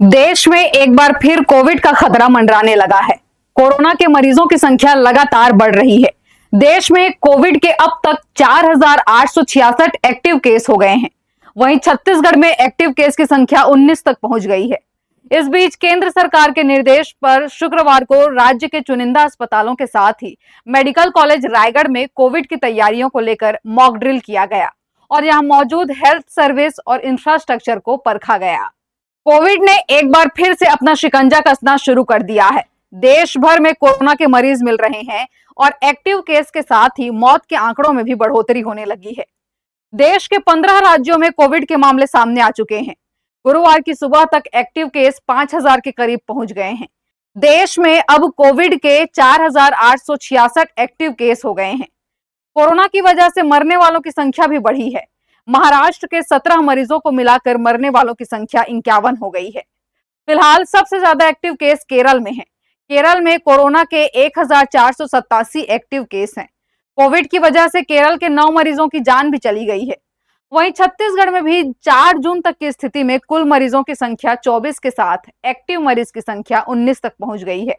देश में एक बार फिर कोविड का खतरा मंडराने लगा है। कोरोना के मरीजों की संख्या लगातार बढ़ रही है। देश में कोविड के अब तक 4,866 एक्टिव केस हो गए हैं। वहीं छत्तीसगढ़ में एक्टिव केस की संख्या 19 तक पहुंच गई है। इस बीच केंद्र सरकार के निर्देश पर शुक्रवार को राज्य के चुनिंदा अस्पतालों के साथ ही मेडिकल कॉलेज रायगढ़ में कोविड की तैयारियों को लेकर मॉक ड्रिल किया गया और यहां मौजूद हेल्थ सर्विस और इंफ्रास्ट्रक्चर को परखा गया। कोविड ने एक बार फिर से अपना शिकंजा कसना शुरू कर दिया है। देश भर में कोरोना के मरीज मिल रहे हैं और एक्टिव केस के साथ ही मौत के आंकड़ों में भी बढ़ोतरी होने लगी है। देश के 15 राज्यों में कोविड के मामले सामने आ चुके हैं। गुरुवार की सुबह तक एक्टिव केस 5,000 के करीब पहुंच गए हैं। देश में अब कोविड के 4,866 एक्टिव केस हो गए हैं। कोरोना की वजह से मरने वालों की संख्या भी बढ़ी है। महाराष्ट्र के 17 मरीजों को मिलाकर मरने वालों की संख्या 51 हो गई है। फिलहाल सबसे ज्यादा एक्टिव केस केरल में है। केरल में कोरोना के 1,487 एक्टिव केस हैं। कोविड की वजह से केरल के 9 मरीजों की जान भी चली गई है। वहीं छत्तीसगढ़ में भी 4 जून तक की स्थिति में कुल मरीजों की संख्या 24 के साथ एक्टिव मरीज की संख्या 19 तक पहुंच गई है।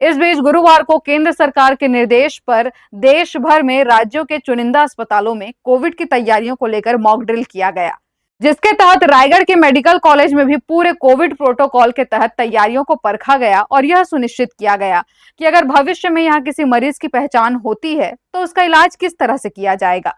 इस बीच गुरुवार को केंद्र सरकार के निर्देश पर देश भर में राज्यों के चुनिंदा अस्पतालों में कोविड की तैयारियों को लेकर मॉक ड्रिल किया गया, जिसके तहत रायगढ़ के मेडिकल कॉलेज में भी पूरे कोविड प्रोटोकॉल के तहत तैयारियों को परखा गया और यह सुनिश्चित किया गया कि अगर भविष्य में यहाँ किसी मरीज की पहचान होती है तो उसका इलाज किस तरह से किया जाएगा।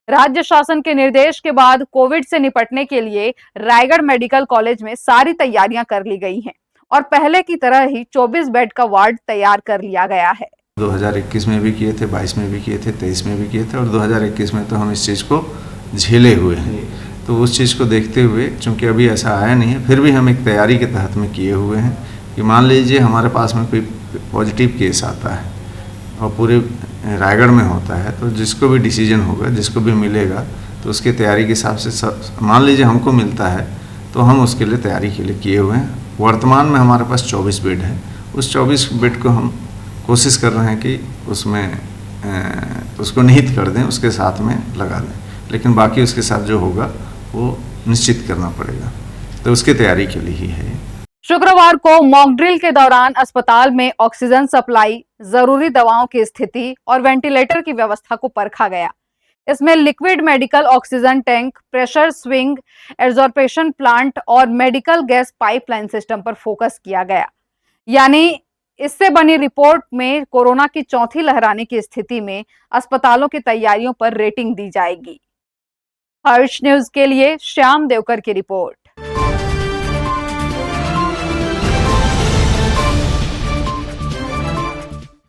राज्य शासन के निर्देश के बाद कोविड से निपटने के लिए रायगढ़ मेडिकल कॉलेज में सारी तैयारियां कर ली गई हैं और पहले की तरह ही 24 बेड का वार्ड तैयार कर लिया गया है। 2021 में भी किए थे, 22 में भी किए थे, 23 में भी किए थे और 2021 में तो हम इस चीज़ को झेले हुए हैं। तो उस चीज़ को देखते हुए, चूँकि अभी ऐसा आया नहीं है, फिर भी हम एक तैयारी के तहत में किए हुए हैं कि मान लीजिए हमारे पास में कोई पॉजिटिव केस आता है और पूरे रायगढ़ में होता है, तो जिसको भी डिसीजन होगा, जिसको भी मिलेगा, तो उसकी तैयारी के हिसाब से मान लीजिए हमको मिलता है तो हम उसके लिए तैयारी के लिए किए हुए हैं। वर्तमान में हमारे पास 24 बेड है। उस 24 बेड को हम कोशिश कर रहे हैं कि उसमें उसको निहित कर दें, उसके साथ में लगा दें, लेकिन बाकी उसके साथ जो होगा वो निश्चित करना पड़ेगा, तो उसकी तैयारी के लिए ही है। शुक्रवार को मॉक ड्रिल के दौरान अस्पताल में ऑक्सीजन सप्लाई, जरूरी दवाओं की स्थिति और वेंटिलेटर की व्यवस्था को परखा गया। इसमें liquid medical oxygen tank, pressure swing absorption plant और मेडिकल गैस पाइपलाइन सिस्टम पर फोकस किया गया। यानी इससे बनी रिपोर्ट में कोरोना की चौथी लहर आने की स्थिति में अस्पतालों की तैयारियों पर रेटिंग दी जाएगी। हर्ष न्यूज के लिए श्याम देवकर की रिपोर्ट।